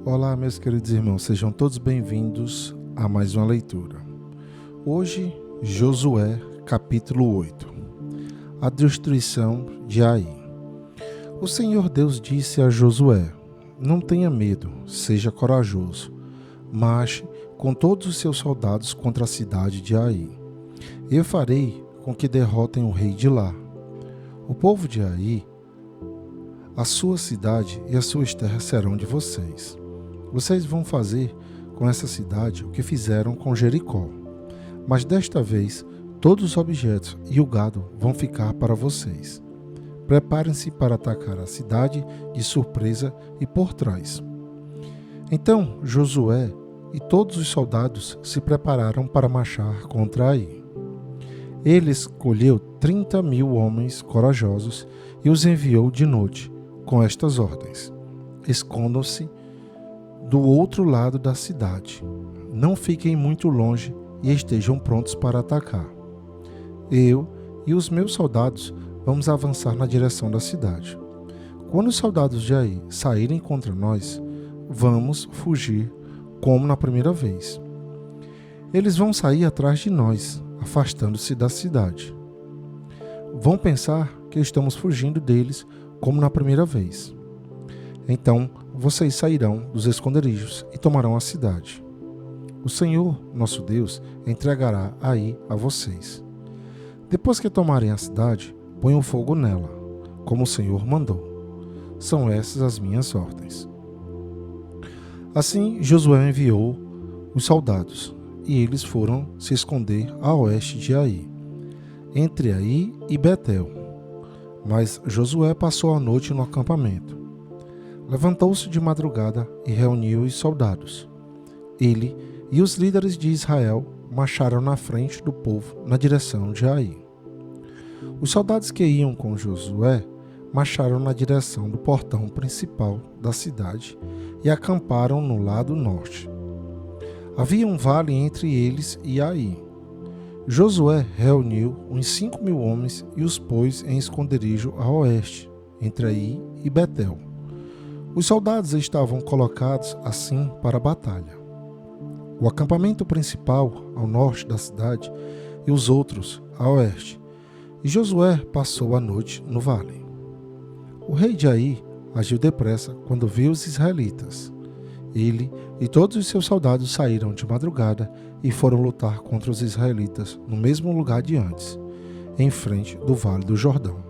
Olá, meus queridos irmãos, sejam todos bem-vindos a mais uma leitura. Hoje, Josué, capítulo 8. A destruição de Ai. O Senhor Deus disse a Josué: Não tenha medo, seja corajoso. Marche com todos os seus soldados contra a cidade de Ai. Eu farei com que derrotem o rei de lá. O povo de Ai, a sua cidade e as suas terras serão de vocês. Vocês vão fazer com essa cidade o que fizeram com Jericó. Mas desta vez, todos os objetos e o gado vão ficar para vocês. Preparem-se para atacar a cidade de surpresa e por trás. Então Josué e todos os soldados se prepararam para marchar contra Ai. Ele escolheu 30.000 homens corajosos e os enviou de noite com estas ordens: escondam-se do outro lado da cidade. Não fiquem muito longe e estejam prontos para atacar. Eu e os meus soldados vamos avançar na direção da cidade. Quando os soldados de Ai saírem contra nós, vamos fugir como na primeira vez. Eles vão sair atrás de nós, afastando-se da cidade. Vão pensar que estamos fugindo deles como na primeira vez. Então vocês sairão dos esconderijos e tomarão a cidade. O Senhor, nosso Deus, entregará Ai a vocês. Depois que tomarem a cidade, ponham fogo nela, como o Senhor mandou. São essas as minhas ordens. Assim Josué enviou os soldados, e eles foram se esconder a oeste de Ai, entre Ai e Betel. Mas Josué passou a noite no acampamento. Levantou-se de madrugada e reuniu os soldados. Ele e os líderes de Israel marcharam na frente do povo na direção de Ai. Os soldados que iam com Josué marcharam na direção do portão principal da cidade e acamparam no lado norte. Havia um vale entre eles e Ai. Josué reuniu uns 5.000 homens e os pôs em esconderijo a oeste, entre Ai e Betel. Os soldados estavam colocados assim para a batalha. O acampamento principal ao norte da cidade e os outros a oeste. E Josué passou a noite no vale. O rei de Ai agiu depressa quando viu os israelitas. Ele e todos os seus soldados saíram de madrugada e foram lutar contra os israelitas no mesmo lugar de antes, em frente do Vale do Jordão.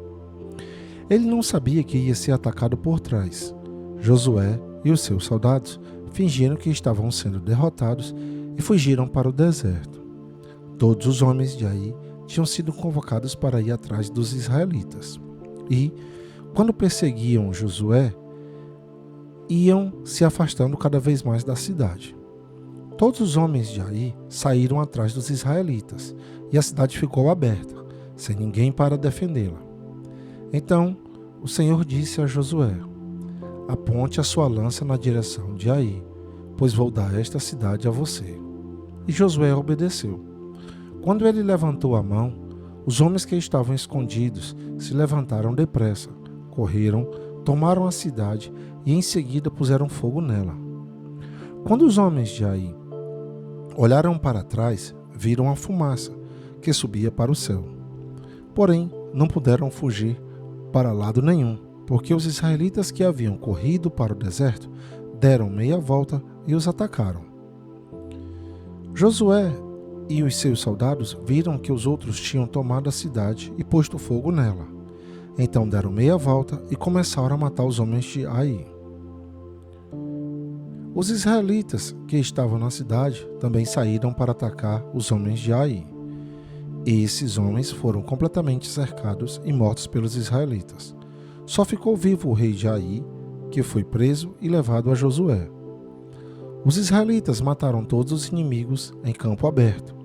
Ele não sabia que ia ser atacado por trás. Josué e os seus soldados fingiram que estavam sendo derrotados e fugiram para o deserto. Todos os homens de Ai tinham sido convocados para ir atrás dos israelitas. E, quando perseguiam Josué, iam se afastando cada vez mais da cidade. Todos os homens de Ai saíram atrás dos israelitas e a cidade ficou aberta, sem ninguém para defendê-la. Então o Senhor disse a Josué: Aponte a sua lança na direção de Ai, pois vou dar esta cidade a você. E Josué obedeceu. Quando ele levantou a mão, os homens que estavam escondidos se levantaram depressa, correram, tomaram a cidade e em seguida puseram fogo nela. Quando os homens de Ai olharam para trás, viram a fumaça que subia para o céu. Porém, não puderam fugir para lado nenhum, porque os israelitas que haviam corrido para o deserto deram meia volta e os atacaram. Josué e os seus soldados viram que os outros tinham tomado a cidade e posto fogo nela. Então deram meia volta e começaram a matar os homens de Ai. Os israelitas que estavam na cidade também saíram para atacar os homens de Ai. E esses homens foram completamente cercados e mortos pelos israelitas. Só ficou vivo o rei de Ai, que foi preso e levado a Josué. Os israelitas mataram todos os inimigos em campo aberto,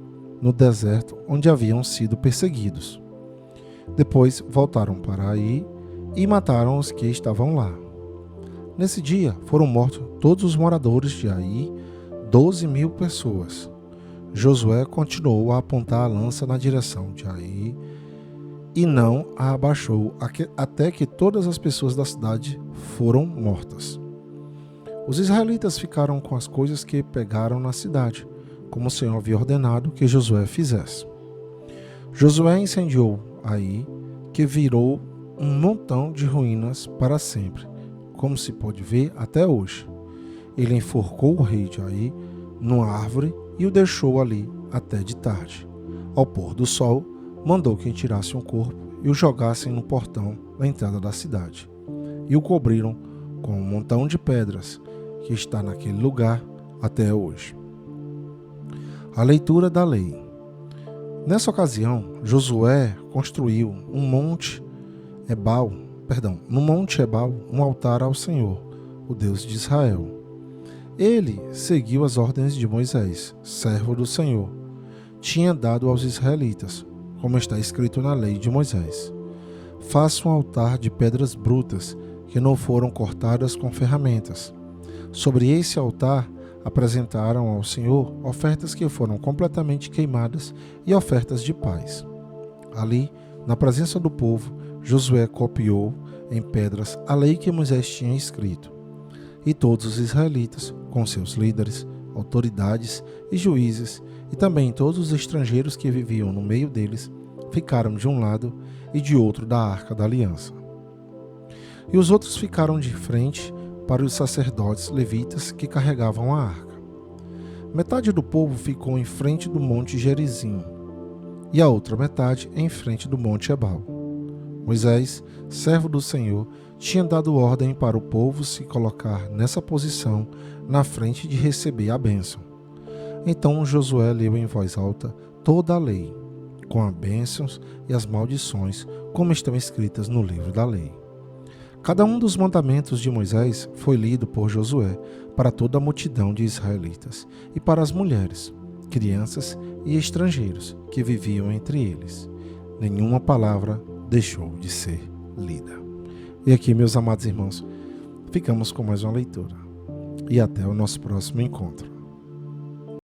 no deserto onde haviam sido perseguidos. Depois voltaram para Ai e mataram os que estavam lá. Nesse dia foram mortos todos os moradores de Ai, 12.000 pessoas. Josué continuou a apontar a lança na direção de Ai e não a abaixou até que todas as pessoas da cidade foram mortas. Os israelitas ficaram com as coisas que pegaram na cidade, como o Senhor havia ordenado que Josué fizesse. Josué incendiou Ai, que virou um montão de ruínas para sempre, como se pode ver até hoje. Ele enforcou o rei de Ai numa árvore e o deixou ali até de tarde. Ao pôr do sol, mandou que tirassem o corpo e o jogassem no portão da entrada da cidade, e o cobriram com um montão de pedras que está naquele lugar até hoje. A leitura da lei. Nessa ocasião, Josué construiu no Monte Ebal, um altar ao Senhor, o Deus de Israel. Ele seguiu as ordens de Moisés, servo do Senhor, tinha dado aos israelitas, como está escrito na lei de Moisés. Faça um altar de pedras brutas que não foram cortadas com ferramentas. Sobre esse altar apresentaram ao Senhor ofertas que foram completamente queimadas e ofertas de paz. Ali, na presença do povo, Josué copiou em pedras a lei que Moisés tinha escrito. E todos os israelitas, com seus líderes, autoridades e juízes, e também todos os estrangeiros que viviam no meio deles, ficaram de um lado e de outro da arca da aliança. E os outros ficaram de frente para os sacerdotes levitas que carregavam a arca. Metade do povo ficou em frente do monte Gerizim, e a outra metade em frente do monte Ebal. Moisés, servo do Senhor, tinha dado ordem para o povo se colocar nessa posição na frente de receber a bênção. Então Josué leu em voz alta toda a lei, com as bênçãos e as maldições, como estão escritas no livro da lei. Cada um dos mandamentos de Moisés foi lido por Josué para toda a multidão de israelitas e para as mulheres, crianças e estrangeiros que viviam entre eles. Nenhuma palavra deixou de ser lida. E aqui, meus amados irmãos, ficamos com mais uma leitura. E até o nosso próximo encontro.